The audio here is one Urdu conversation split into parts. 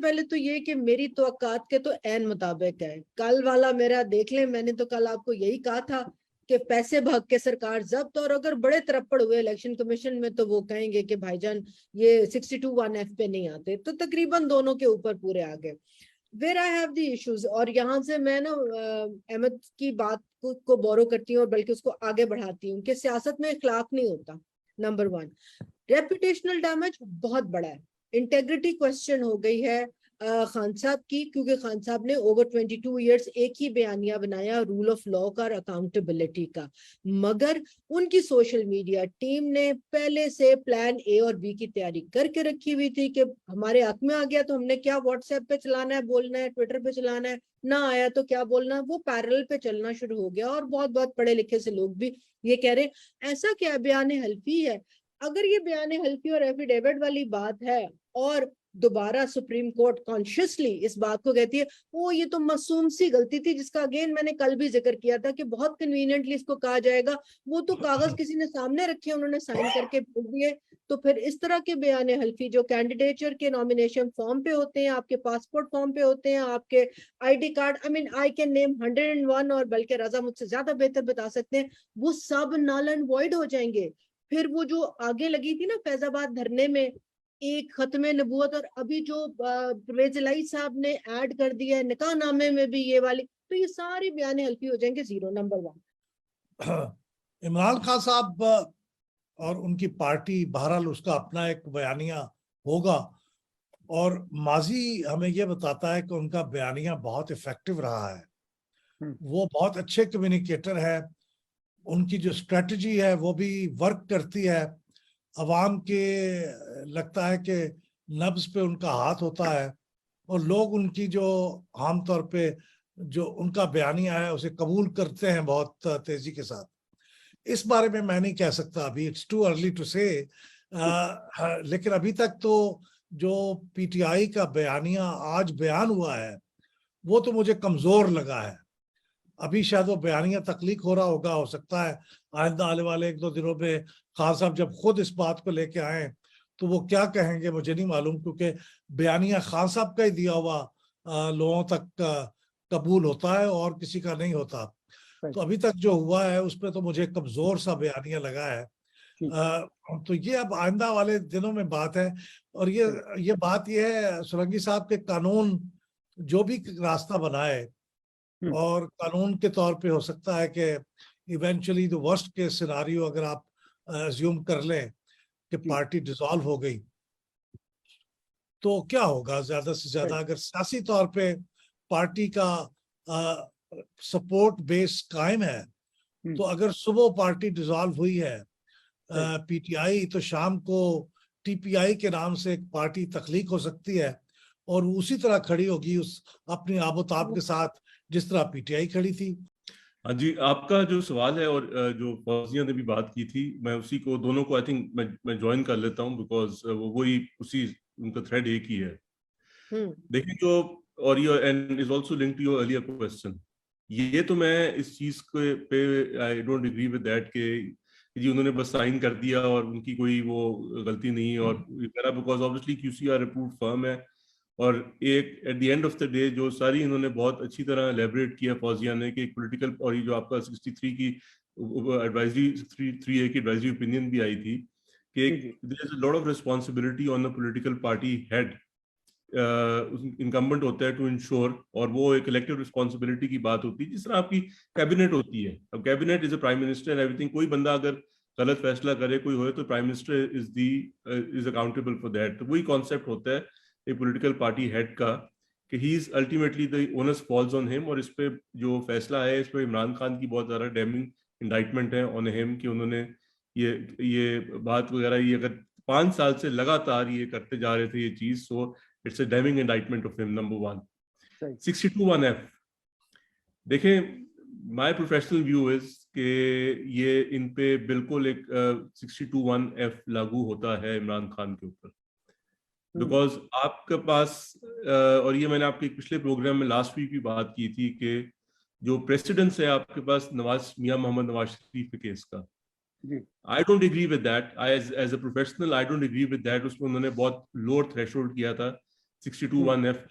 پہلے تو یہ کہ میری توقعات کے تو عین مطابق ہے. کل والا میرا دیکھ لیں, میں نے تو کل آپ کو یہی کہا تھا کہ پیسے بھاگ کے سرکار ضبط, اور اگر بڑے ترپڑ ہوئے الیکشن کمیشن میں تو وہ کہیں گے کہ بھائی جان یہ 62(1)(f) پہ نہیں آتے, تو تقریباً دونوں کے اوپر پورے آ گئے. Where I have the issues, اور یہاں سے میں نا احمد کی بات کو بورو کرتی ہوں اور بلکہ اس کو آگے بڑھاتی ہوں کہ سیاست میں اخلاق نہیں ہوتا. نمبر 1, ریپوٹیشنل ڈیمیج بہت بڑا ہے. انٹیگریٹی کوسچن ہو گئی ہے خان صاحب کی, کیونکہ خان صاحب نے اوور 22 ایئرس ایک ہی بیانیہ بنایا رول آف لا کا اور اکاؤنٹیبلٹی کا, مگر ان کی سوشل میڈیا ٹیم نے پہلے سے پلان اے اور بی کی تیاری کر کے رکھی ہوئی تھی کہ ہمارے ہاتھ میں آ گیا تو ہم نے کیا واٹس ایپ پہ چلانا ہے, بولنا ہے, ٹویٹر پہ چلانا ہے, نہ آیا تو کیا بولنا ہے, وہ پیرل پہ چلنا شروع ہو گیا. اور بہت بہت پڑھے لکھے سے لوگ بھی یہ کہہ رہے ایسا کیا بیان حلفی ہے. اگر یہ بیان حلفی اور ایفیڈیوٹ والی بات ہے اور دوبارہ سپریم کورٹ کانشیسلی اس بات کو کہتی ہے وہ یہ تو معصوم سی غلطی تھی, جس کا اگین میں نے کل بھی ذکر کیا تھا کہ بہت کنوینئنٹلی اس کو کہا جائے گا وہ تو کاغذ کسی نے سامنے رکھے, انہوں نے سائن کر کے بھیج دیے, تو پھر اس طرح کے بیان حلفی جو کینڈیڈیچر کے نامینیشن فارم پہ ہوتے ہیں, آپ کے پاسپورٹ فارم پہ ہوتے ہیں, آپ کے I D card, I can name 101, اور بلکہ رضا مجھ سے زیادہ بہتر بتا سکتے ہیں, وہ سب نل اینڈ وائڈ ہو جائیں گے. پھر وہ جو آگے لگی تھی نا فیض آباد دھرنے میں ایک ختم نبوت, اور ابھی جو پرویز الہی صاحب نے ایڈ کر دیا ہے نکاح نامے میں بھی یہ والی, تو یہ ساری بیان حلفی ہو جائیں گے زیرو. نمبر 1, عمران خان صاحب اور ان کی پارٹی بہرحال اس کا اپنا ایک بیانیہ ہوگا, اور ماضی ہمیں یہ بتاتا ہے کہ ان کا بیانیہ بہت افیکٹو رہا ہے. وہ بہت اچھے کمیونیکیٹر ہے, ان کی جو اسٹریٹجی ہے وہ بھی ورک کرتی ہے, عوام کے لگتا ہے کہ نبض پہ ان کا ہاتھ ہوتا ہے, اور لوگ ان کی جو عام طور پہ جو ان کا بیانیہ ہے اسے قبول کرتے ہیں بہت تیزی کے ساتھ. اس بارے میں نہیں کہہ سکتا ابھی, اٹس ٹو ارلی ٹو سے, لیکن ابھی تک تو جو پی ٹی آئی کا بیانیہ آج بیان ہوا ہے وہ تو مجھے کمزور لگا ہے. ابھی شاید وہ بیانیہ تخلیق ہو رہا ہوگا, ہو سکتا ہے آئندہ آنے والے 1-2 دنوں میں خان صاحب جب خود اس بات کو لے کے آئیں تو وہ کیا کہیں گے مجھے نہیں معلوم, کیونکہ بیانیہ خان صاحب کا ہی دیا ہوا لوگوں تک قبول ہوتا ہے اور کسی کا نہیں ہوتا. تو ابھی تک جو ہوا ہے اس پہ تو مجھے کمزور سا بیانیہ لگا ہے. تو یہ اب آئندہ والے دنوں میں بات ہے, اور یہ بات یہ ہے سولنگی صاحب کے قانون جو بھی راستہ بنائے, اور قانون کے طور پہ ہو سکتا ہے کہ ایونچولی دی ورسٹ کے سیناریو اگر آپ ایزیوم کر لیں کہ پارٹی ڈیزالو ہو گئی تو کیا ہوگا, زیادہ سے زیادہ اگر سیاسی طور پہ پارٹی کا سپورٹ بیس قائم ہے تو اگر صبح پارٹی ڈیزالو ہوئی ہے پی ٹی آئی, تو شام کو ٹی پی آئی کے نام سے ایک پارٹی تخلیق ہو سکتی ہے, اور اسی طرح کھڑی ہوگی اس اپنی آب و تاب کے ساتھ جس طرح پی ٹی آئی کھڑی تھی. ہاں جی, آپ کا جو سوال ہے اور جو فوزیہ نے بھی بات کی تھی, میں اسی کو دونوں کو آئی تھنک میں جوائن کر لیتا ہوں, بیکاز وہی اسی ان کا تھریڈ ایک ہی ہے. دیکھیں جو, اور یہ and is also link to your earlier question, یہ تو میں اس چیز پہ I don't agree with that کہ جی انہوں نے بس سائن کر دیا اور ان کی کوئی وہ غلطی نہیں, اور because obviously Q C R approved firm ہے, اور ایک at the end of the day جو ساری انہوں نے بہت اچھی طرح ایلیبریٹ کیا فوزیہ نے کہ ایک پولیٹیکل, اور یہ جو آپ کا 63 کی ایڈوائزری 63A کی ایڈوائزری اوپینین بھی آئی تھی کہ there is a lot of responsibility on a political party head, incumbent ہوتا ہے ٹو انشور, اور وہ ایک الیکٹیو رسپانسبلٹی کی بات ہوتی ہے جس طرح آپ کی کیبنٹ ہوتی ہے. اب cabinet is a prime minister and every thing, کوئی بندہ اگر غلط فیصلہ کرے کوئی ہوئے تو prime minister is accountable for that. تو وہی کانسیپٹ ہوتا ہے ایک پولیٹیکل پارٹی ہیڈ کا کہ he is ultimately the onus falls on ہم, اور اس پہ جو فیصلہ ہے اس پہ عمران خان کی بہت زیادہ ڈیمنگ انڈائٹمنٹ ہے آن ہم کہ انہوں نے یہ بات وغیرہ, یہ اگر 5 سال سے لگاتار یہ کرتے جا رہے تھے یہ چیز, so it's a damning indictment of ہم. نمبر 1 62(1)(f) دیکھیں, مائی پروفیشنل ویو از کہ یہ ان پہ بالکل ایک 62(1)(f) لاگو ہوتا ہے عمران خان کے اوپر, بیکاز آپ کے پاس, اور یہ میں نے آپ کے پچھلے پروگرام میں لاسٹ ویک بھی بات کی تھی کہ جو پریسیڈنس ہے آپ کے پاس میاں محمد نواز شریف کے کیس کا, I don't agree with that. As a professional, I don't agree with that. اس میں انہوں نے بہت لوور تھریشولڈ کیا تھا 62(1)(f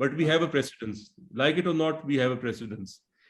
But we have a precedence. Like it or not, we have a precedence.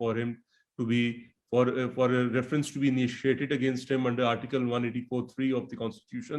for him to be for a reference to be initiated against him under Article 184(3) of the Constitution.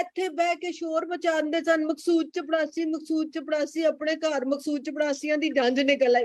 ਇੱਥੇ ਬਹਿ ਕੇ ਸ਼ੋਰ ਮਚਾਉਂਦੇ ਸਨ ਮਕਸੂਦ ਚਪੜਾਸੀ ਆਪਣੇ ਘਰ ਮਕਸੂਦ ਚਪੜਾਸੀਆਂ ਦੀ ਜੰਜ ਨਿਕਲ ਆਈ.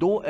2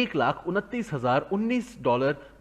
$1,29,019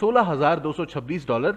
$16,226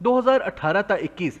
2018 ta 21